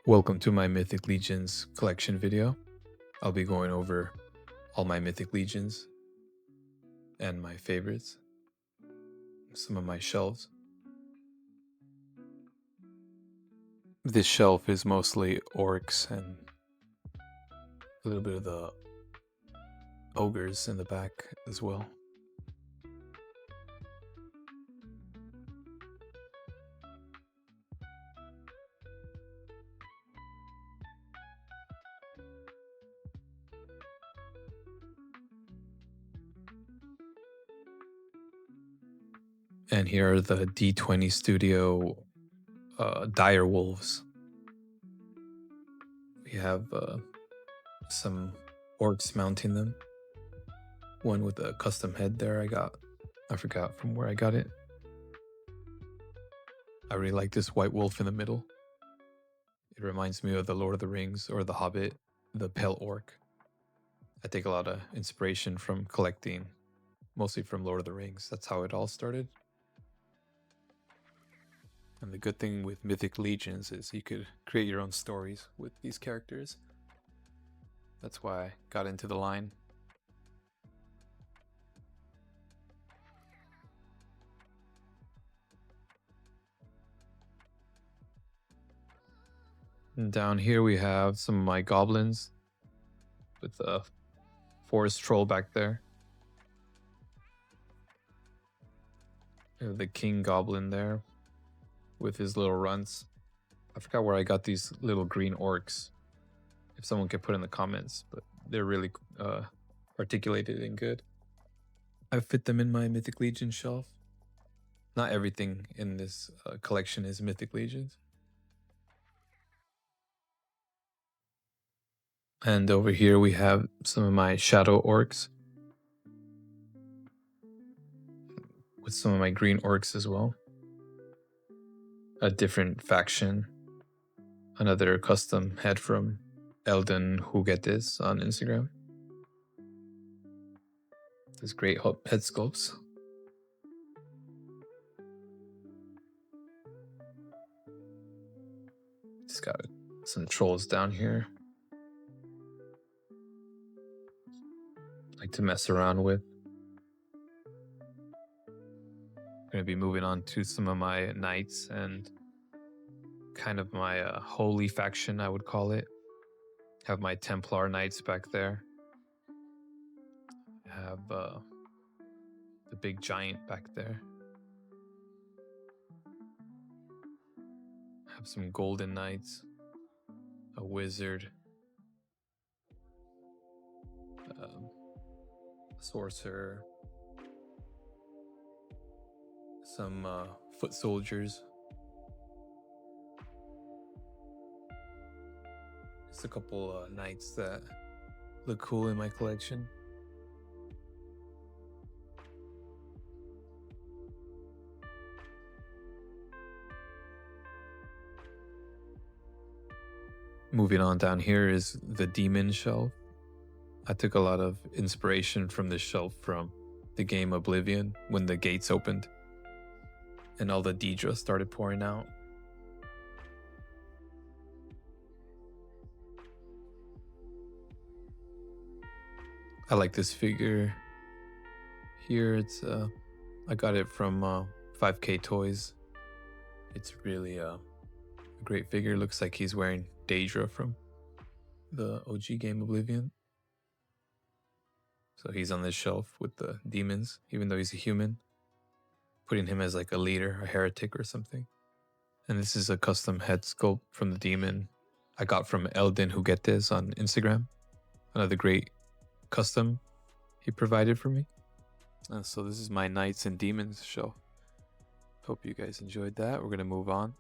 Welcome to my Mythic Legions collection video. I'll be going over all my Mythic Legions and my favorites, some of my shelves. This shelf is mostly orcs and a little bit of the ogres in the back as well. And here are the D20 Studio dire wolves. We have some orcs mounting them. One with a custom head there I forgot from where I got it. I really like this white wolf in the middle. It reminds me of the Lord of the Rings or the Hobbit, the pale orc. I take a lot of inspiration from collecting, mostly from Lord of the Rings. That's how it all started. And the good thing with Mythic Legions is you could create your own stories with these characters. That's why I got into the line. And down here we have some of my goblins with a forest troll back there. The king goblin there with his little runts. I forgot where I got these little green orcs. If someone could put in the comments, but they're really articulated and good. I fit them in my Mythic Legion shelf. Not everything in this collection is Mythic Legions. And over here we have some of my shadow orcs with some of my green orcs as well. A different faction. Another custom head from Elden Who Get This on Instagram. These great head sculpts. Just got some trolls down here. Like to mess around with. I'm going to be moving on to some of my knights and kind of my holy faction, I would call it. Have my Templar knights back there. Have the big giant back there. Have some golden knights, a wizard, sorcerer, some foot soldiers. Just a couple knights that look cool in my collection. Moving on down here is the demon shelf. I took a lot of inspiration from this shelf from the game Oblivion when the gates opened and all the Daedra started pouring out. I like this figure here. It's I got it from 5K Toys. It's really a great figure. Looks like he's wearing Daedra from the OG game Oblivion. So he's on this shelf with the demons, even though he's a human. Putting him as like a leader, a heretic or something. And this is a custom head sculpt from the demon I got from Elden Who Get This on Instagram. Another great custom he provided for me. And so this is my Knights and Demons show. Hope you guys enjoyed that. We're going to move on.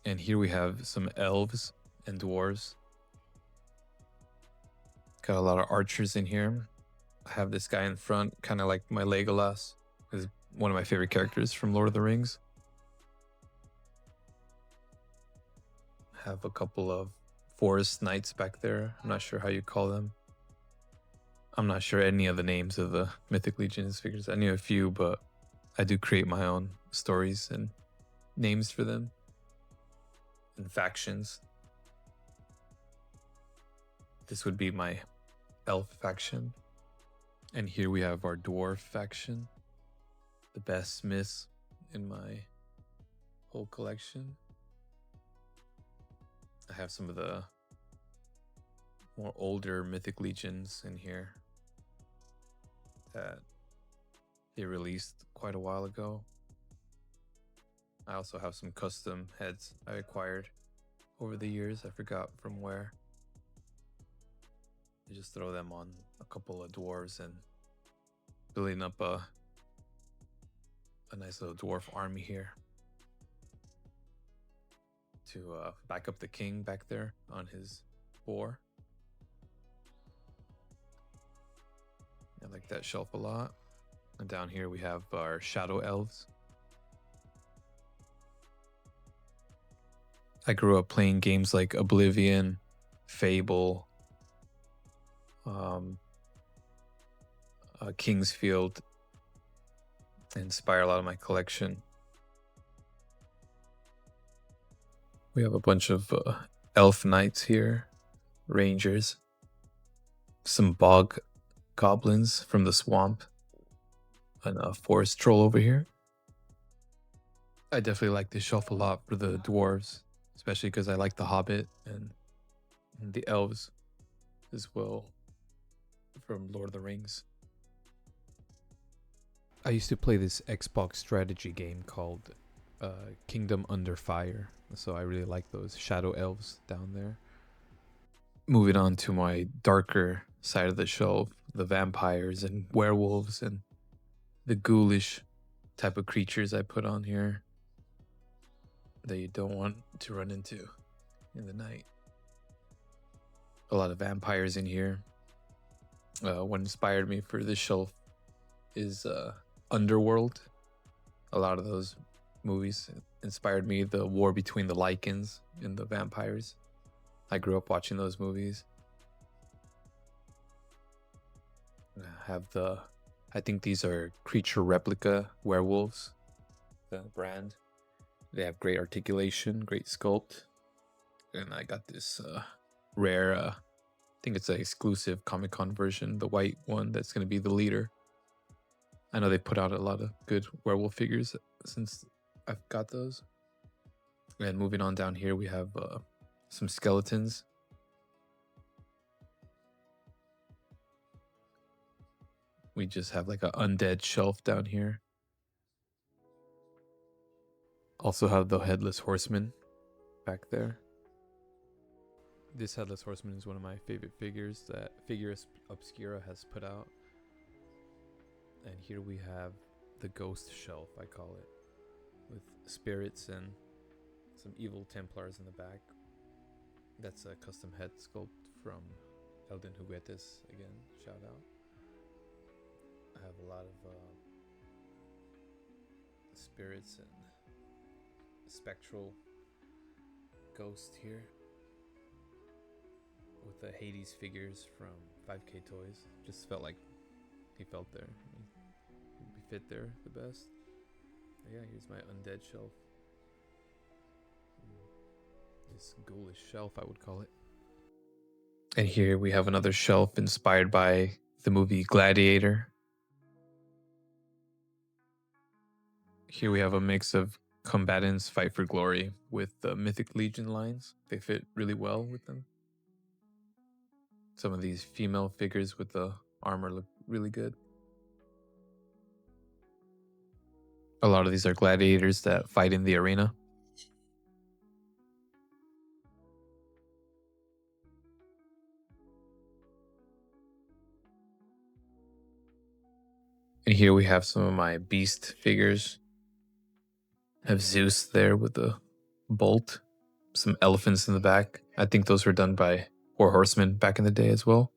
And here we have some elves and dwarves. Got a lot of archers in here. I have this guy in front, kind of like my Legolas. Is one of my favorite characters from Lord of the Rings. Have a couple of forest knights back there. I'm not sure how you call them. I'm not sure any of the names of the Mythic Legions figures. I knew a few, but I do create my own stories and names for them and factions. This would be my elf faction. And here we have our dwarf faction, the best smiths in my whole collection. I have some of the more older Mythic Legions in here that they released quite a while ago. I also have some custom heads I acquired over the years. I forgot from where. I just throw them on a couple of dwarves and building up a nice little dwarf army here to back up the king back there on his boar. I like that shelf a lot. And down here we have our shadow elves. I grew up playing games like Oblivion, Fable, Kingsfield. Inspire a lot of my collection. We have a bunch of elf knights here, rangers, some bog goblins from the swamp, and a forest troll over here. I definitely like this shelf a lot for the dwarves, especially because I like the Hobbit and the elves as well from Lord of the Rings. I used to play this Xbox strategy game called Kingdom Under Fire, so I really like those shadow elves down there. Moving on to my darker side of the shelf, the vampires and werewolves and the ghoulish type of creatures I put on here that you don't want to run into in the night. A lot of vampires in here. What inspired me for this shelf is Underworld. A lot of those movies inspired me. The war between the Lycans and the vampires. I grew up watching those movies. I have I think these are creature replica werewolves, the brand. They have great articulation, great sculpt. And I got this rare, I think it's an exclusive Comic-Con version, the white one that's going to be the leader. I know they put out a lot of good werewolf figures since I've got those. And moving on down here, we have some skeletons. We just have like an undead shelf down here. Also have the Headless Horseman back there. This Headless Horseman is one of my favorite figures that Figure Obscura has put out. And here we have the Ghost Shelf, I call it, with spirits and some evil Templars in the back. That's a custom head sculpt from Elden Juguetes, again, shout out. I have a lot of spirits and spectral ghost here with the Hades figures from 5K Toys. Just felt like he felt there. He'd fit there the best. Yeah, here's my undead shelf. This ghoulish shelf, I would call it. And here we have another shelf inspired by the movie Gladiator. Here we have a mix of combatants fight for glory with the Mythic Legion lines. They fit really well with them. Some of these female figures with the armor look really good. A lot of these are gladiators that fight in the arena. And here we have some of my beast figures. I have Zeus there with the bolt, some elephants in the back. I think those were done by Four Horsemen back in the day as well.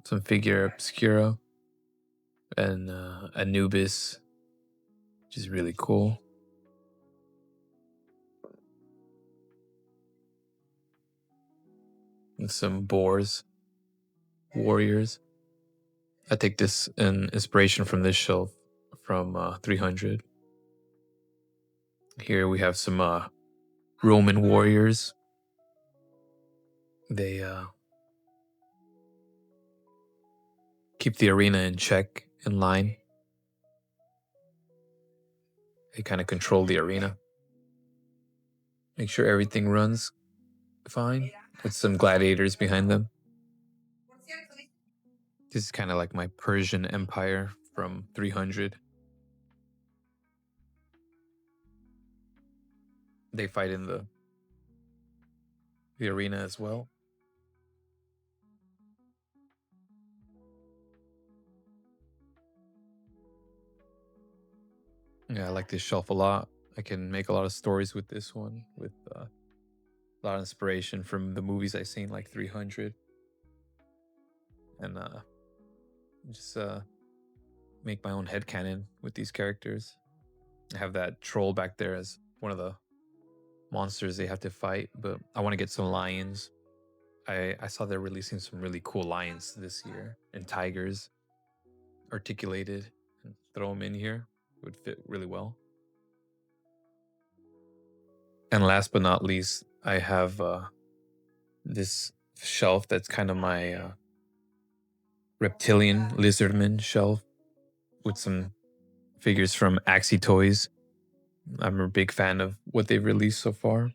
Some Figure Obscura and Anubis, which is really cool. And some boars, warriors. I take this in inspiration from this shelf from 300. Here we have some Roman warriors. They keep the arena in check, in line. They kind of control the arena. Make sure everything runs fine. With some gladiators behind them. This is kind of like my Persian Empire from 300. They fight in the arena as well. Yeah, I like this shelf a lot. I can make a lot of stories with this one, with a lot of inspiration from the movies I've seen, like 300. And just make my own headcanon with these characters. I have that troll back there as one of the monsters they have to fight, but I want to get some lions. I saw they're releasing some really cool lions this year, and tigers articulated, and throw them in here. It would fit really well. And last but not least, I have this shelf that's kind of my reptilian lizardman shelf with some figures from Axie Toys. I'm a big fan of what they've released so far.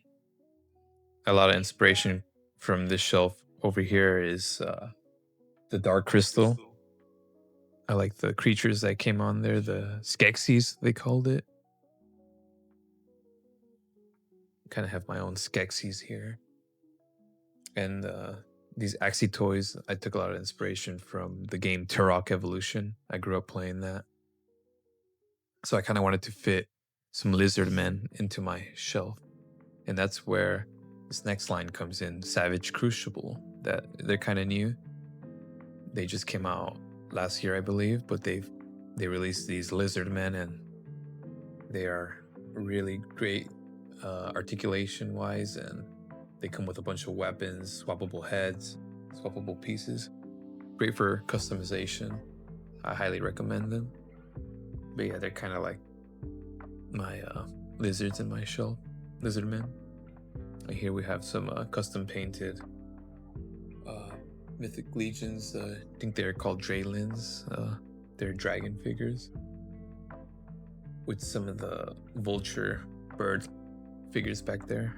A lot of inspiration from this shelf over here is the Dark Crystal. I like the creatures that came on there, the Skeksis, they called it. Kind of have my own Skeksis here. And these Axie Toys, I took a lot of inspiration from the game Turok Evolution. I grew up playing that. So I kind of wanted to fit some Lizardmen into my shelf. And that's where this next line comes in, Savage Crucible. That they're kind of new. They just came out last year, I believe, but they released these Lizardmen, and they are really great articulation wise, and they come with a bunch of weapons, swappable heads, swappable pieces. Great for customization. I highly recommend them. But yeah, they're kind of like my lizards in my shelf, Lizardmen. And here we have some custom painted Mythic Legions. I think they're called Draylins. They're dragon figures with some of the vulture bird figures back there.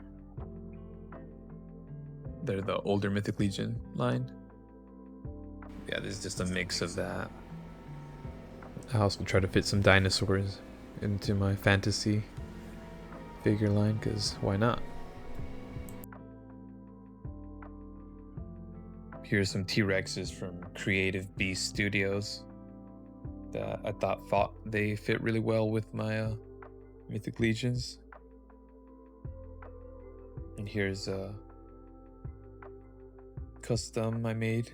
They're the older Mythic Legion line. Yeah, this is just a mix of that. I also try to fit some dinosaurs into my fantasy figure line, because why not? Here's some T-Rexes from Creative Beast Studios that I thought they fit really well with my Mythic Legions. And here's a custom I made.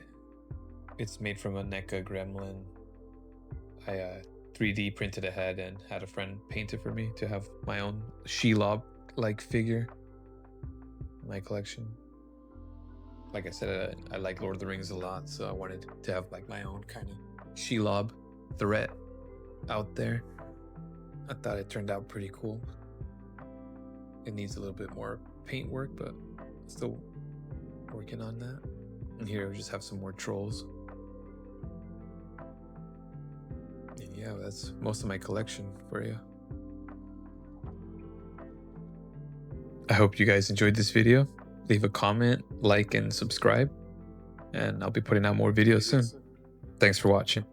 It's made from a NECA gremlin. I 3D printed a head and had a friend paint it for me to have my own Shelob-like figure in my collection. Like I said, I like Lord of the Rings a lot, so I wanted to have like my own kind of Shelob threat out there. I thought it turned out pretty cool. It needs a little bit more paint work, but still working on that. And here we just have some more trolls. And yeah, that's most of my collection for you. I hope you guys enjoyed this video. Leave a comment, like, and subscribe. And I'll be putting out more videos soon. Thanks for watching.